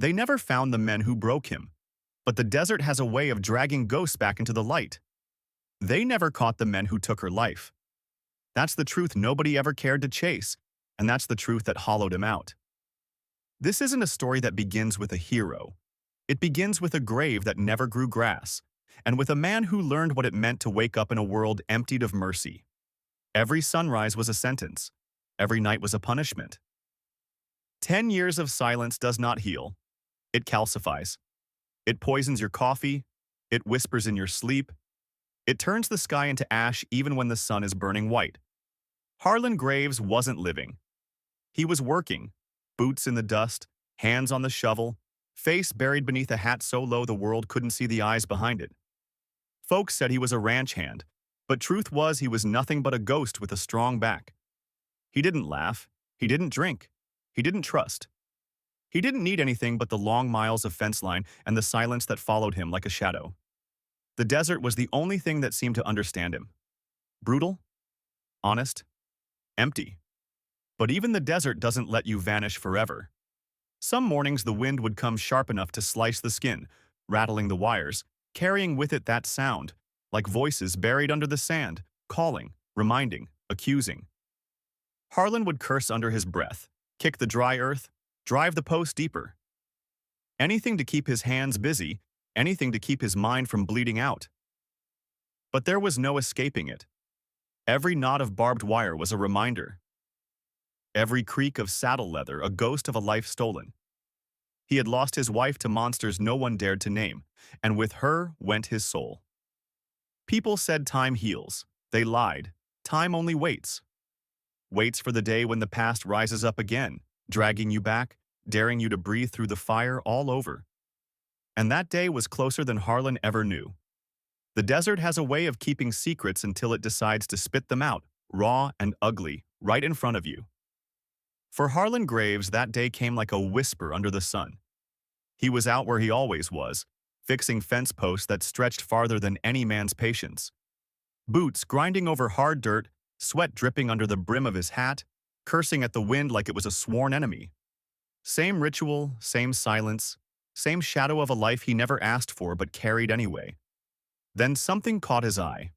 They never found the men who broke him, but the desert has a way of dragging ghosts back into the light. They never caught the men who took her life. That's the truth nobody ever cared to chase, and that's the truth that hollowed him out. This isn't a story that begins with a hero. It begins with a grave that never grew grass, and with a man who learned what it meant to wake up in a world emptied of mercy. Every sunrise was a sentence. Every night was a punishment. 10 years of silence does not heal. It calcifies. It poisons your coffee. It whispers in your sleep. It turns the sky into ash even when the sun is burning white. Harlan Graves wasn't living. He was working, boots in the dust, hands on the shovel, face buried beneath a hat so low the world couldn't see the eyes behind it. Folks said he was a ranch hand, but truth was he was nothing but a ghost with a strong back. He didn't laugh. He didn't drink. He didn't trust. He didn't need anything but the long miles of fence line and the silence that followed him like a shadow. The desert was the only thing that seemed to understand him. Brutal, honest, empty. But even the desert doesn't let you vanish forever. Some mornings the wind would come sharp enough to slice the skin, rattling the wires, carrying with it that sound, like voices buried under the sand, calling, reminding, accusing. Harlan would curse under his breath, kick the dry earth, drive the post deeper. Anything to keep his hands busy, anything to keep his mind from bleeding out. But there was no escaping it. Every knot of barbed wire was a reminder. Every creak of saddle leather a ghost of a life stolen. He had lost his wife to monsters no one dared to name, and with her went his soul. People said time heals. They lied. Time only waits. Waits for the day when the past rises up again, dragging you back, daring you to breathe through the fire all over. And that day was closer than Harlan ever knew. The desert has a way of keeping secrets until it decides to spit them out, raw and ugly, right in front of you. For Harlan Graves, that day came like a whisper under the sun. He was out where he always was, fixing fence posts that stretched farther than any man's patience. Boots grinding over hard dirt, sweat dripping under the brim of his hat, cursing at the wind like it was a sworn enemy. Same ritual, same silence, same shadow of a life he never asked for but carried anyway. Then something caught his eye.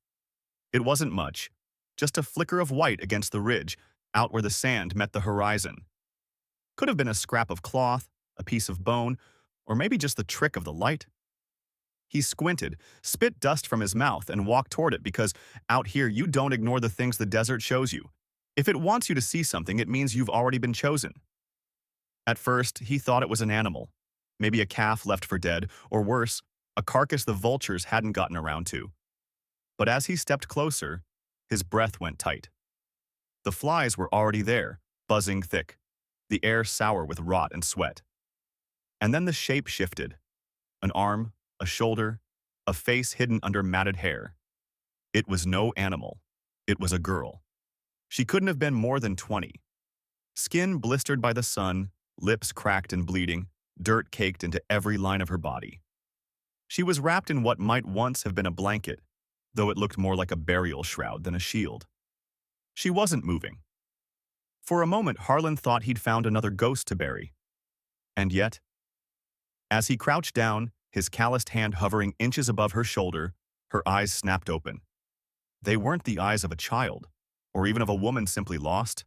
It wasn't much, just a flicker of white against the ridge, out where the sand met the horizon. Could have been a scrap of cloth, a piece of bone, or maybe just the trick of the light. He squinted, spit dust from his mouth, and walked toward it because out here you don't ignore the things the desert shows you. If it wants you to see something, it means you've already been chosen. At first, he thought it was an animal, maybe a calf left for dead, or worse, a carcass the vultures hadn't gotten around to. But as he stepped closer, his breath went tight. The flies were already there, buzzing thick, the air sour with rot and sweat. And then the shape shifted. An arm, a shoulder, a face hidden under matted hair. It was no animal. It was a girl. She couldn't have been more than 20. Skin blistered by the sun, lips cracked and bleeding, dirt caked into every line of her body. She was wrapped in what might once have been a blanket, though it looked more like a burial shroud than a shield. She wasn't moving. For a moment, Harlan thought he'd found another ghost to bury. And yet, as he crouched down, his calloused hand hovering inches above her shoulder, her eyes snapped open. They weren't the eyes of a child, or even of a woman simply lost.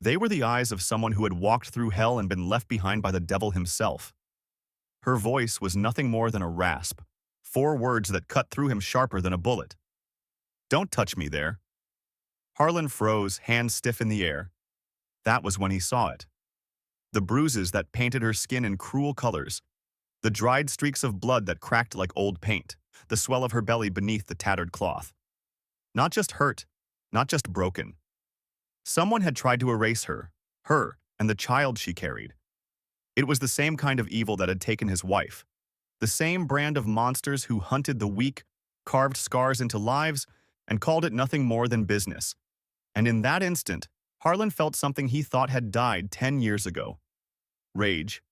They were the eyes of someone who had walked through hell and been left behind by the devil himself. Her voice was nothing more than a rasp, 4 words that cut through him sharper than a bullet. "Don't touch me there." Harlan froze, hands stiff in the air. That was when he saw it. The bruises that painted her skin in cruel colors, the dried streaks of blood that cracked like old paint, the swell of her belly beneath the tattered cloth. Not just hurt, not just broken. Someone had tried to erase her and the child she carried. It was the same kind of evil that had taken his wife, the same brand of monsters who hunted the weak, carved scars into lives, and called it nothing more than business. And in that instant, Harlan felt something he thought had died 10 years ago. Rage.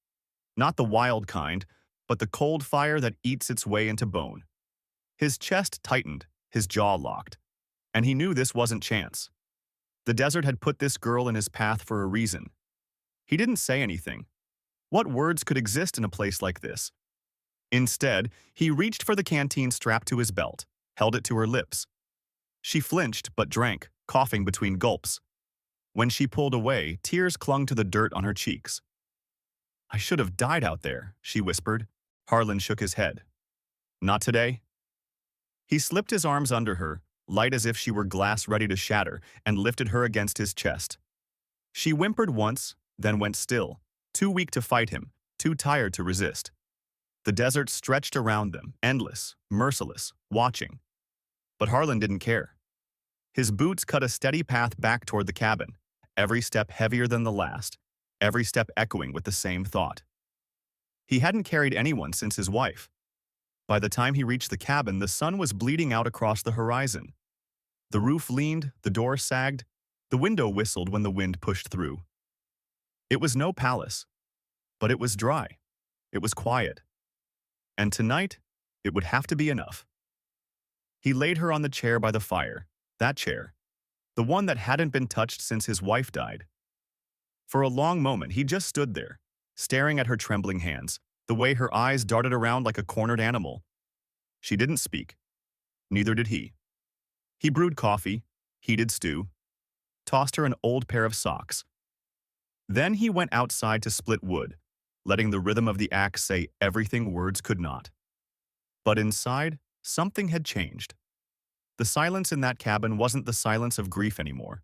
Not the wild kind, but the cold fire that eats its way into bone. His chest tightened, his jaw locked. And he knew this wasn't chance. The desert had put this girl in his path for a reason. He didn't say anything. What words could exist in a place like this? Instead, he reached for the canteen strapped to his belt, held it to her lips. She flinched but drank, coughing between gulps. When she pulled away, tears clung to the dirt on her cheeks. "I should have died out there," she whispered. Harlan shook his head. "Not today." He slipped his arms under her, light as if she were glass ready to shatter, and lifted her against his chest. She whimpered once, then went still, too weak to fight him, too tired to resist. The desert stretched around them, endless, merciless, watching. But Harlan didn't care. His boots cut a steady path back toward the cabin, every step heavier than the last, every step echoing with the same thought. He hadn't carried anyone since his wife. By the time he reached the cabin, the sun was bleeding out across the horizon. The roof leaned, the door sagged, the window whistled when the wind pushed through. It was no palace, but it was dry. It was quiet. And tonight, it would have to be enough. He laid her on the chair by the fire, that chair, the one that hadn't been touched since his wife died. For a long moment, he just stood there, staring at her trembling hands, the way her eyes darted around like a cornered animal. She didn't speak. Neither did he. He brewed coffee, heated stew, tossed her an old pair of socks. Then he went outside to split wood, letting the rhythm of the axe say everything words could not. But inside, something had changed. The silence in that cabin wasn't the silence of grief anymore.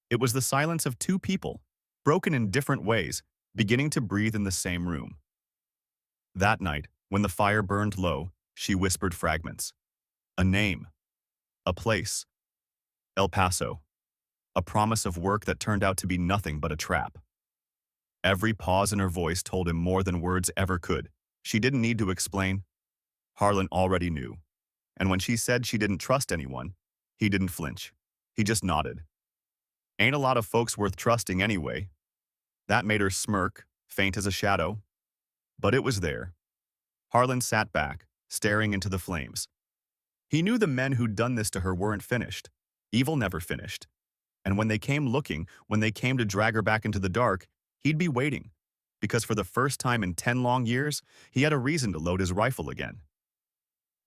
It was the silence of two people, broken in different ways, beginning to breathe in the same room. That night, when the fire burned low, she whispered fragments. A name. A place. El Paso. A promise of work that turned out to be nothing but a trap. Every pause in her voice told him more than words ever could. She didn't need to explain. Harlan already knew. And when she said she didn't trust anyone, he didn't flinch. He just nodded. Ain't a lot of folks worth trusting anyway. That made her smirk, faint as a shadow. But it was there. Harlan sat back, staring into the flames. He knew the men who'd done this to her weren't finished. Evil never finished. And when they came looking, when they came to drag her back into the dark, he'd be waiting. Because for the first time in 10 long years, he had a reason to load his rifle again.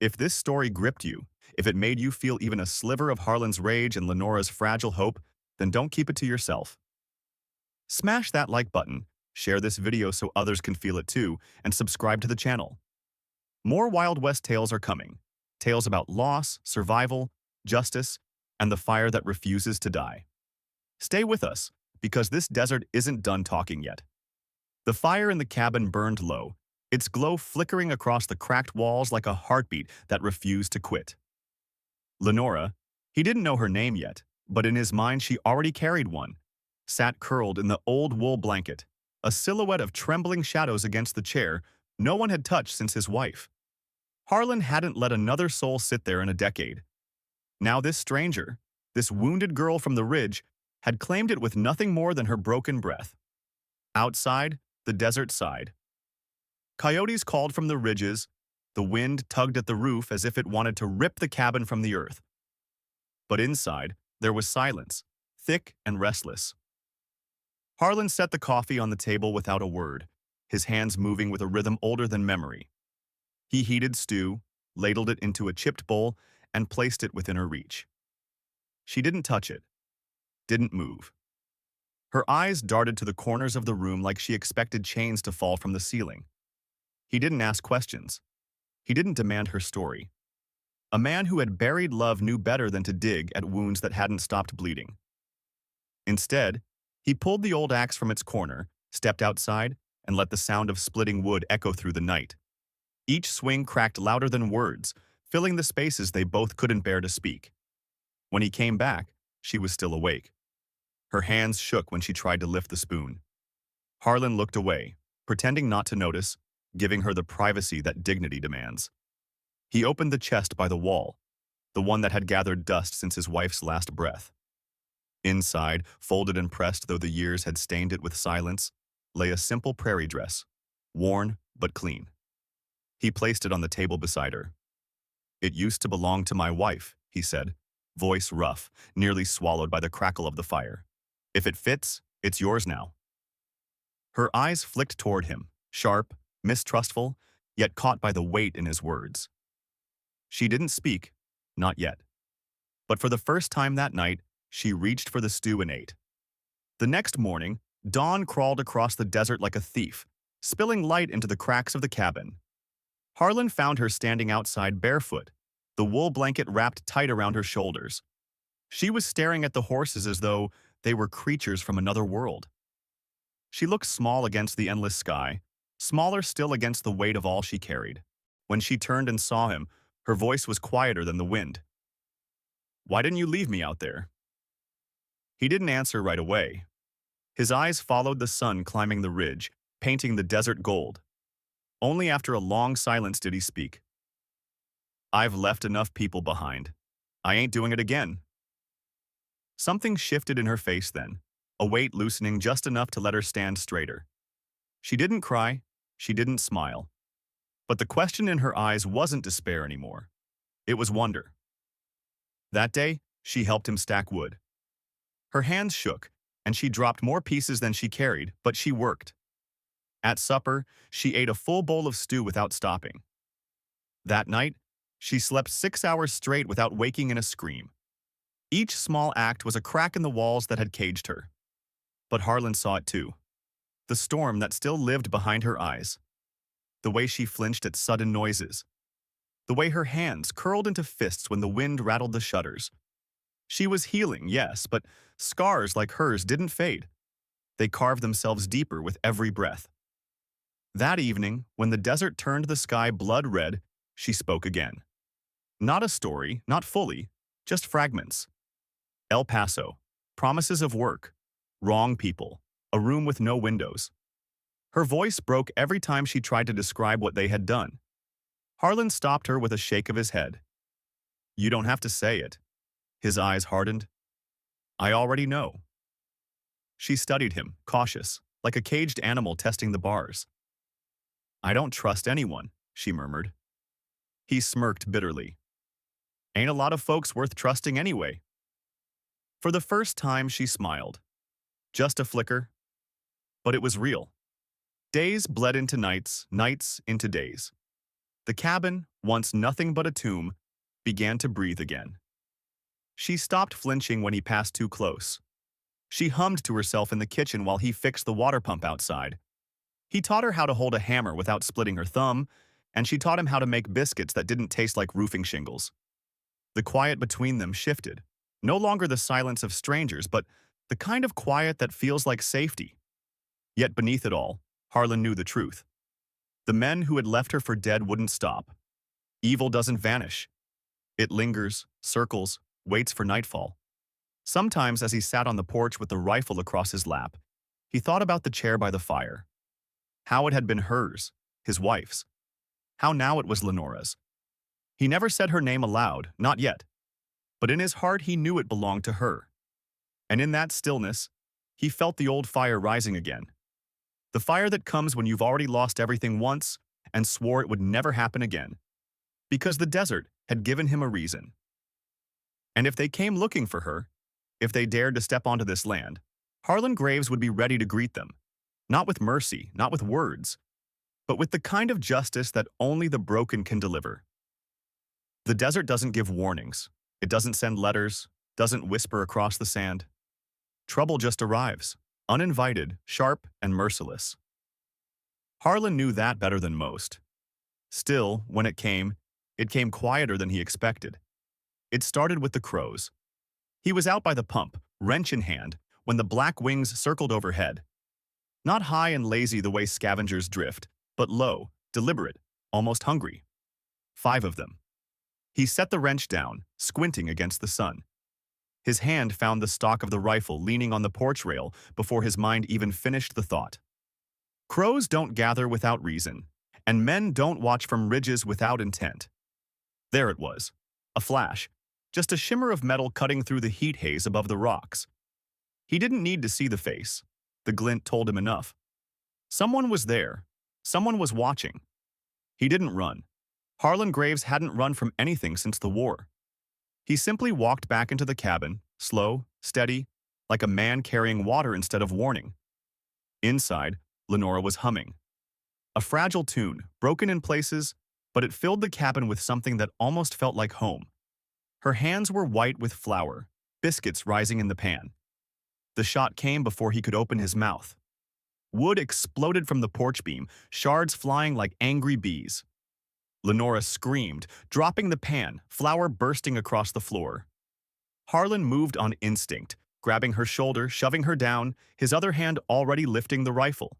If this story gripped you, if it made you feel even a sliver of Harlan's rage and Lenora's fragile hope, then don't keep it to yourself. Smash that like button, share this video so others can feel it too, and subscribe to the channel. More Wild West tales are coming. Tales about loss, survival, justice, and the fire that refuses to die. Stay with us, because this desert isn't done talking yet. The fire in the cabin burned low, its glow flickering across the cracked walls like a heartbeat that refused to quit. Lenora, he didn't know her name yet, but in his mind she already carried one, sat curled in the old wool blanket, a silhouette of trembling shadows against the chair no one had touched since his wife. Harlan hadn't let another soul sit there in a decade. Now this stranger, this wounded girl from the ridge, had claimed it with nothing more than her broken breath. Outside, the desert sighed. Coyotes called from the ridges, the wind tugged at the roof as if it wanted to rip the cabin from the earth. But inside, there was silence, thick and restless. Harlan set the coffee on the table without a word, his hands moving with a rhythm older than memory. He heated stew, ladled it into a chipped bowl, and placed it within her reach. She didn't touch it, didn't move. Her eyes darted to the corners of the room like she expected chains to fall from the ceiling. He didn't ask questions. He didn't demand her story. A man who had buried love knew better than to dig at wounds that hadn't stopped bleeding. Instead, he pulled the old axe from its corner, stepped outside, and let the sound of splitting wood echo through the night. Each swing cracked louder than words, filling the spaces they both couldn't bear to speak. When he came back, she was still awake. Her hands shook when she tried to lift the spoon. Harlan looked away, pretending not to notice, giving her the privacy that dignity demands. He opened the chest by the wall, the one that had gathered dust since his wife's last breath. Inside, folded and pressed though the years had stained it with silence, lay a simple prairie dress, worn but clean. He placed it on the table beside her. "It used to belong to my wife," he said, voice rough, nearly swallowed by the crackle of the fire. "If it fits, it's yours now." Her eyes flicked toward him, sharp, mistrustful, yet caught by the weight in his words. She didn't speak, not yet. But for the first time that night, she reached for the stew and ate. The next morning, dawn crawled across the desert like a thief, spilling light into the cracks of the cabin. Harlan found her standing outside barefoot, the wool blanket wrapped tight around her shoulders. She was staring at the horses as though they were creatures from another world. She looked small against the endless sky, smaller still against the weight of all she carried. When she turned and saw him, her voice was quieter than the wind. "Why didn't you leave me out there?" He didn't answer right away. His eyes followed the sun climbing the ridge, painting the desert gold. Only after a long silence did he speak. "I've left enough people behind. I ain't doing it again." Something shifted in her face then, a weight loosening just enough to let her stand straighter. She didn't cry, she didn't smile. But the question in her eyes wasn't despair anymore. It was wonder. That day, she helped him stack wood. Her hands shook, and she dropped more pieces than she carried, but she worked. At supper, she ate a full bowl of stew without stopping. That night, she slept 6 hours straight without waking in a scream. Each small act was a crack in the walls that had caged her. But Harlan saw it too. The storm that still lived behind her eyes. The way she flinched at sudden noises. The way her hands curled into fists when the wind rattled the shutters. She was healing, yes, but scars like hers didn't fade. They carved themselves deeper with every breath. That evening, when the desert turned the sky blood red, she spoke again. Not a story, not fully, just fragments. El Paso, promises of work, wrong people, a room with no windows. Her voice broke every time she tried to describe what they had done. Harlan stopped her with a shake of his head. "You don't have to say it." His eyes hardened. "I already know." She studied him, cautious, like a caged animal testing the bars. "I don't trust anyone," she murmured. He smirked bitterly. "Ain't a lot of folks worth trusting anyway." For the first time, she smiled. Just a flicker. But it was real. Days bled into nights, nights into days. The cabin, once nothing but a tomb, began to breathe again. She stopped flinching when he passed too close. She hummed to herself in the kitchen while he fixed the water pump outside. He taught her how to hold a hammer without splitting her thumb, and she taught him how to make biscuits that didn't taste like roofing shingles. The quiet between them shifted. No longer the silence of strangers, but the kind of quiet that feels like safety. Yet beneath it all, Harlan knew the truth. The men who had left her for dead wouldn't stop. Evil doesn't vanish. It lingers, circles, waits for nightfall. Sometimes as he sat on the porch with the rifle across his lap, he thought about the chair by the fire. How it had been hers, his wife's. How now it was Lenora's. He never said her name aloud, not yet. But in his heart he knew it belonged to her. And in that stillness, he felt the old fire rising again. The fire that comes when you've already lost everything once and swore it would never happen again. Because the desert had given him a reason. And if they came looking for her, if they dared to step onto this land, Harlan Graves would be ready to greet them. Not with mercy, not with words, but with the kind of justice that only the broken can deliver. The desert doesn't give warnings. It doesn't send letters, doesn't whisper across the sand. Trouble just arrives, uninvited, sharp, and merciless. Harlan knew that better than most. Still, when it came quieter than he expected. It started with the crows. He was out by the pump, wrench in hand, when the black wings circled overhead. Not high and lazy the way scavengers drift, but low, deliberate, almost hungry. 5 of them. He set the wrench down, squinting against the sun. His hand found the stock of the rifle leaning on the porch rail before his mind even finished the thought. Crows don't gather without reason, and men don't watch from ridges without intent. There it was, a flash, just a shimmer of metal cutting through the heat haze above the rocks. He didn't need to see the face. The glint told him enough. Someone was there. Someone was watching. He didn't run. Harlan Graves hadn't run from anything since the war. He simply walked back into the cabin, slow, steady, like a man carrying water instead of warning. Inside, Lenora was humming. A fragile tune, broken in places, but it filled the cabin with something that almost felt like home. Her hands were white with flour, biscuits rising in the pan. The shot came before he could open his mouth. Wood exploded from the porch beam, shards flying like angry bees. Lenora screamed, dropping the pan, flour bursting across the floor. Harlan moved on instinct, grabbing her shoulder, shoving her down, his other hand already lifting the rifle.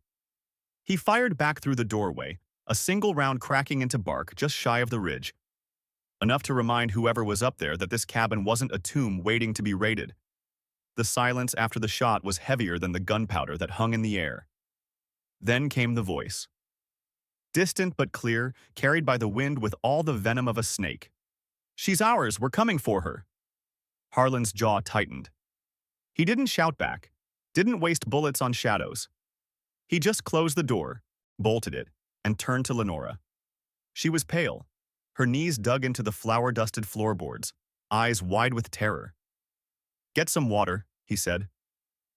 He fired back through the doorway, a single round cracking into bark just shy of the ridge. Enough to remind whoever was up there that this cabin wasn't a tomb waiting to be raided. The silence after the shot was heavier than the gunpowder that hung in the air. Then came the voice. Distant but clear, carried by the wind with all the venom of a snake. "She's ours, we're coming for her." Harlan's jaw tightened. He didn't shout back, didn't waste bullets on shadows. He just closed the door, bolted it, and turned to Lenora. She was pale, her knees dug into the flour-dusted floorboards, eyes wide with terror. "Get some water," he said.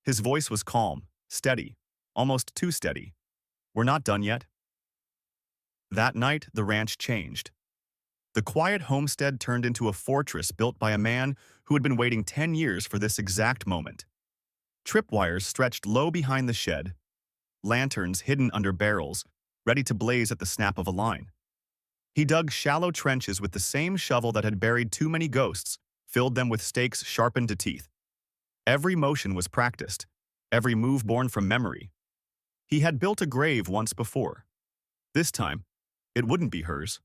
His voice was calm, steady, almost too steady. "We're not done yet." That night, the ranch changed. The quiet homestead turned into a fortress built by a man who had been waiting 10 years for this exact moment. Tripwires stretched low behind the shed, lanterns hidden under barrels, ready to blaze at the snap of a line. He dug shallow trenches with the same shovel that had buried too many ghosts, filled them with stakes sharpened to teeth. Every motion was practiced, every move born from memory. He had built a grave once before. This time, it wouldn't be hers.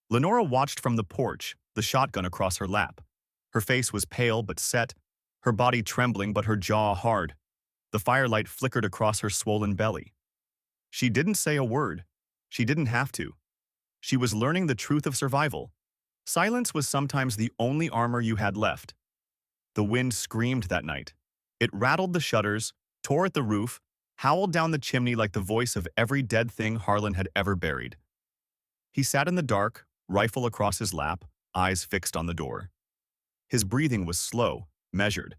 Lenora watched from the porch, the shotgun across her lap. Her face was pale but set, her body trembling but her jaw hard. The firelight flickered across her swollen belly. She didn't say a word. She didn't have to. She was learning the truth of survival. Silence was sometimes the only armor you had left. The wind screamed that night. It rattled the shutters, tore at the roof, howled down the chimney like the voice of every dead thing Harlan had ever buried. He sat in the dark, rifle across his lap, eyes fixed on the door. His breathing was slow, measured.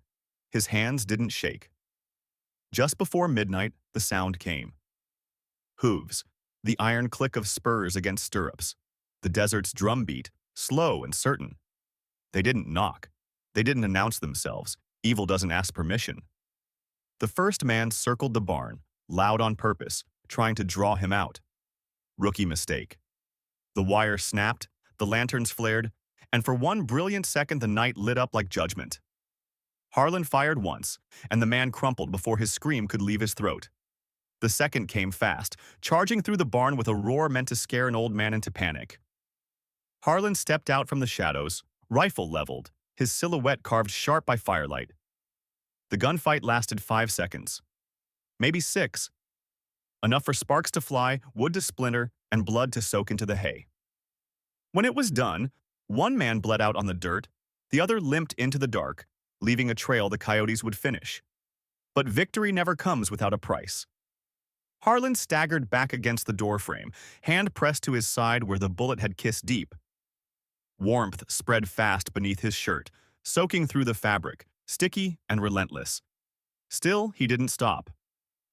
His hands didn't shake. Just before midnight, the sound came. Hooves, the iron click of spurs against stirrups. The desert's drumbeat, slow and certain. They didn't knock. They didn't announce themselves. Evil doesn't ask permission. The first man circled the barn, loud on purpose, trying to draw him out. Rookie mistake. The wire snapped, the lanterns flared, and for one brilliant second the night lit up like judgment. Harlan fired once, and the man crumpled before his scream could leave his throat. The second came fast, charging through the barn with a roar meant to scare an old man into panic. Harlan stepped out from the shadows, rifle leveled, his silhouette carved sharp by firelight. The gunfight lasted 5 seconds. Maybe 6. Enough for sparks to fly, wood to splinter, and blood to soak into the hay. When it was done, one man bled out on the dirt, the other limped into the dark, leaving a trail the coyotes would finish. But victory never comes without a price. Harlan staggered back against the doorframe, hand pressed to his side where the bullet had kissed deep. Warmth spread fast beneath his shirt, soaking through the fabric, sticky and relentless. Still, he didn't stop.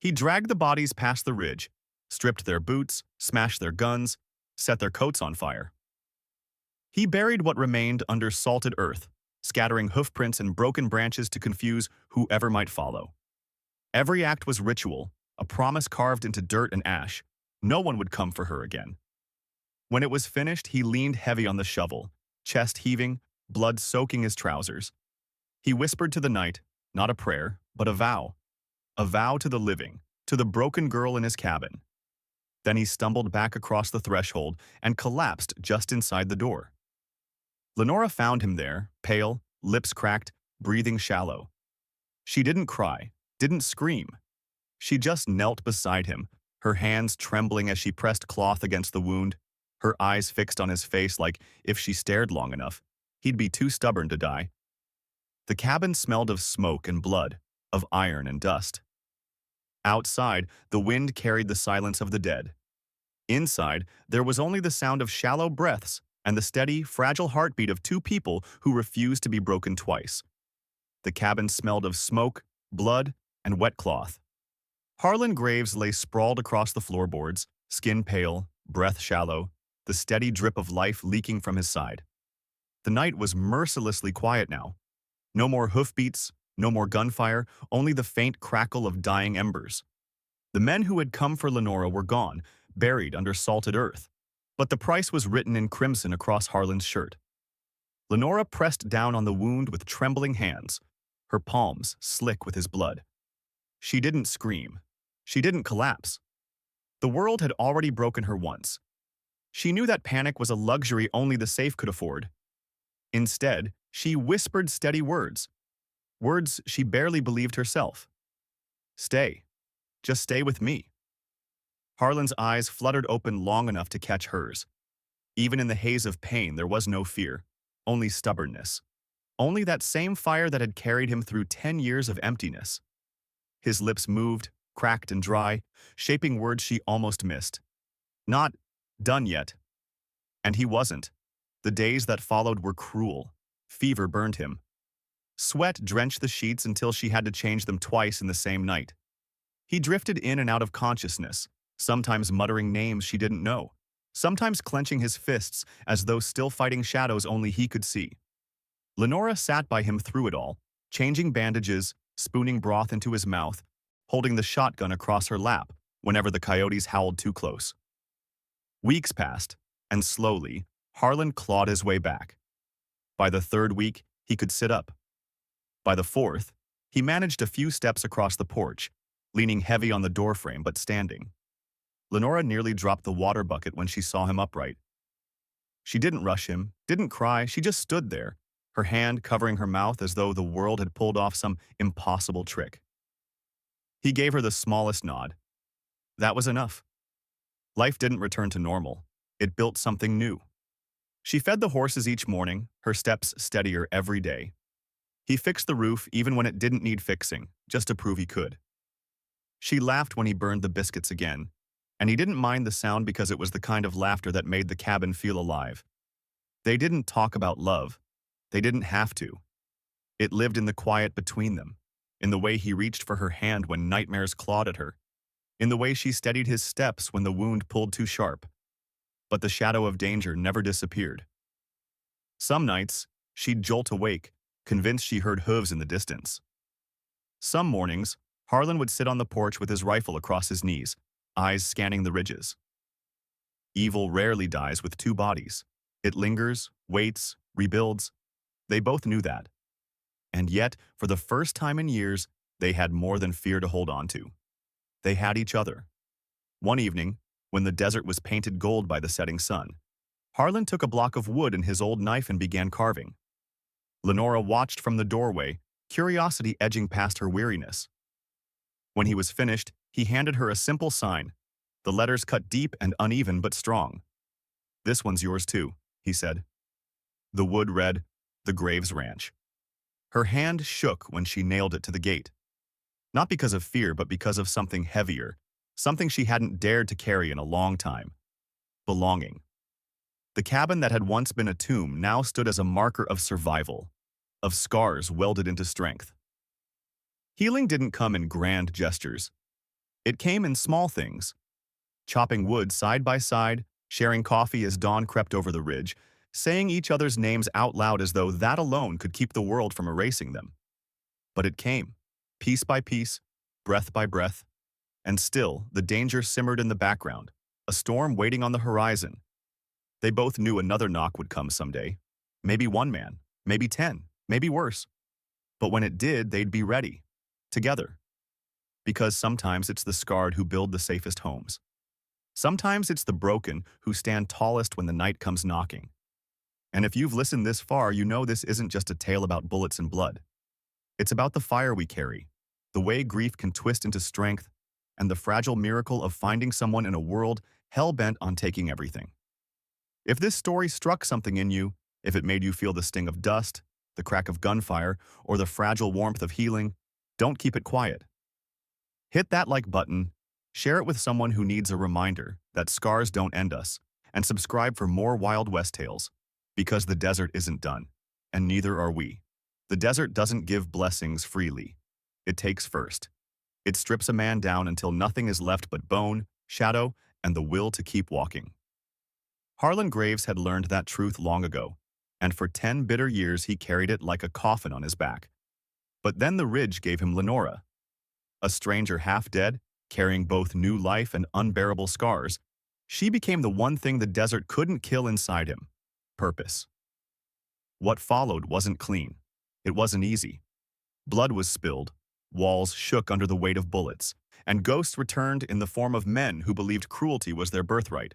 He dragged the bodies past the ridge, stripped their boots, smashed their guns, set their coats on fire. He buried what remained under salted earth, scattering hoofprints and broken branches to confuse whoever might follow. Every act was ritual, a promise carved into dirt and ash. No one would come for her again. When it was finished, he leaned heavy on the shovel, chest heaving, blood soaking his trousers. He whispered to the night, not a prayer, but a vow. A vow to the living, to the broken girl in his cabin. Then he stumbled back across the threshold and collapsed just inside the door. Lenora found him there, pale, lips cracked, breathing shallow. She didn't cry, didn't scream. She just knelt beside him, her hands trembling as she pressed cloth against the wound, her eyes fixed on his face like if she stared long enough, he'd be too stubborn to die. The cabin smelled of smoke and blood, of iron and dust. Outside, the wind carried the silence of the dead. Inside, there was only the sound of shallow breaths and the steady, fragile heartbeat of two people who refused to be broken twice. The cabin smelled of smoke, blood, and wet cloth. Harlan Graves lay sprawled across the floorboards, Skin pale, breath shallow, the steady drip of life leaking from his side. The night was mercilessly quiet now. No more hoofbeats, no more gunfire, only the faint crackle of dying embers. The men who had come for Lenora were gone, buried under salted earth. But the price was written in crimson across Harlan's shirt. Lenora pressed down on the wound with trembling hands, her palms slick with his blood. She didn't scream. She didn't collapse. The world had already broken her once. She knew that panic was a luxury only the safe could afford. Instead, she whispered steady words. Words she barely believed herself. Stay. Just stay with me. Harlan's eyes fluttered open long enough to catch hers. Even in the haze of pain, there was no fear, only stubbornness. Only that same fire that had carried him through 10 years of emptiness. His lips moved, cracked and dry, shaping words she almost missed. Not done yet. And he wasn't. The days that followed were cruel. Fever burned him. Sweat drenched the sheets until she had to change them twice in the same night. He drifted in and out of consciousness, sometimes muttering names she didn't know, sometimes clenching his fists as though still fighting shadows only he could see. Lenora sat by him through it all, changing bandages, spooning broth into his mouth, holding the shotgun across her lap whenever the coyotes howled too close. Weeks passed, and slowly, Harlan clawed his way back. By the third week, he could sit up. By the fourth, he managed a few steps across the porch, leaning heavy on the doorframe but standing. Lenora nearly dropped the water bucket when she saw him upright. She didn't rush him, didn't cry, she just stood there, her hand covering her mouth as though the world had pulled off some impossible trick. He gave her the smallest nod. That was enough. Life didn't return to normal. It built something new. She fed the horses each morning, her steps steadier every day. He fixed the roof even when it didn't need fixing, just to prove he could. She laughed when he burned the biscuits again, and he didn't mind the sound because it was the kind of laughter that made the cabin feel alive. They didn't talk about love. They didn't have to. It lived in the quiet between them, in the way he reached for her hand when nightmares clawed at her, in the way she steadied his steps when the wound pulled too sharp. But the shadow of danger never disappeared. Some nights, she'd jolt awake, convinced she heard hooves in the distance. Some mornings, Harlan would sit on the porch with his rifle across his knees, eyes scanning the ridges. Evil rarely dies with two bodies. It lingers, waits, rebuilds. They both knew that. And yet, for the first time in years, they had more than fear to hold on to. They had each other. One evening, when the desert was painted gold by the setting sun, Harlan took a block of wood and his old knife and began carving. Lenora watched from the doorway, curiosity edging past her weariness. When he was finished, he handed her a simple sign, the letters cut deep and uneven but strong. "This one's yours too," he said. The wood read, "The Graves Ranch." Her hand shook when she nailed it to the gate. Not because of fear, but because of something heavier, something she hadn't dared to carry in a long time. Belonging. The cabin that had once been a tomb now stood as a marker of survival, of scars welded into strength. Healing didn't come in grand gestures. It came in small things. Chopping wood side by side, sharing coffee as dawn crept over the ridge, saying each other's names out loud as though that alone could keep the world from erasing them. But it came, piece by piece, breath by breath, and still the danger simmered in the background, a storm waiting on the horizon. They both knew another knock would come someday. Maybe one man, maybe 10, maybe worse. But when it did, they'd be ready. Together. Because sometimes it's the scarred who build the safest homes. Sometimes it's the broken who stand tallest when the night comes knocking. And if you've listened this far, you know this isn't just a tale about bullets and blood. It's about the fire we carry, the way grief can twist into strength, and the fragile miracle of finding someone in a world hell-bent on taking everything. If this story struck something in you, if it made you feel the sting of dust, the crack of gunfire, or the fragile warmth of healing, don't keep it quiet. Hit that like button, share it with someone who needs a reminder that scars don't end us, and subscribe for more Wild West tales, because the desert isn't done, and neither are we. The desert doesn't give blessings freely. It takes first. It strips a man down until nothing is left but bone, shadow, and the will to keep walking. Harlan Graves had learned that truth long ago, and for 10 bitter years he carried it like a coffin on his back. But then the ridge gave him Lenora, a stranger half dead, carrying both new life and unbearable scars. She became the one thing the desert couldn't kill inside him: purpose. What followed wasn't clean. It wasn't easy. Blood was spilled, walls shook under the weight of bullets, and ghosts returned in the form of men who believed cruelty was their birthright.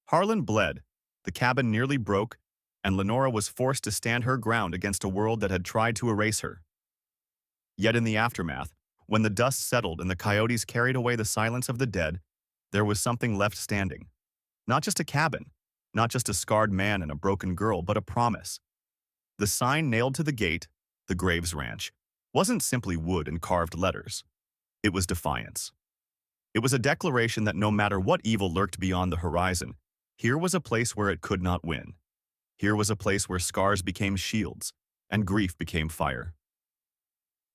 Harlan bled, the cabin nearly broke, and Lenora was forced to stand her ground against a world that had tried to erase her. Yet in the aftermath, when the dust settled and the coyotes carried away the silence of the dead, there was something left standing. Not just a cabin, not just a scarred man and a broken girl, but a promise. The sign nailed to the gate, the Graves Ranch, wasn't simply wood and carved letters. It was defiance. It was a declaration that no matter what evil lurked beyond the horizon, here was a place where it could not win. Here was a place where scars became shields and grief became fire.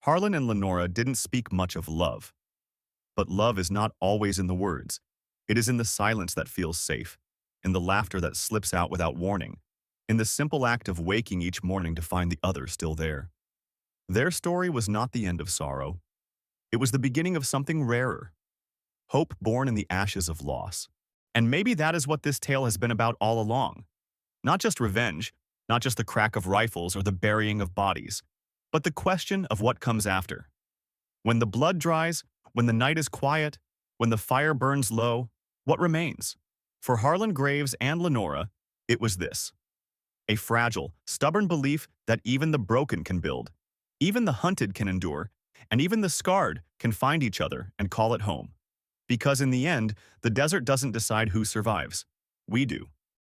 Harlan and Lenora didn't speak much of love. But love is not always in the words. It is in the silence that feels safe, in the laughter that slips out without warning, in the simple act of waking each morning to find the other still there. Their story was not the end of sorrow. It was the beginning of something rarer. Hope born in the ashes of loss. And maybe that is what this tale has been about all along. Not just revenge, not just the crack of rifles or the burying of bodies, but the question of what comes after. When the blood dries, when the night is quiet, when the fire burns low, what remains? For Harlan Graves and Lenora, it was this: a fragile, stubborn belief that even the broken can build, even the hunted can endure, and even the scarred can find each other and call it home. Because in the end, the desert doesn't decide who survives. We do.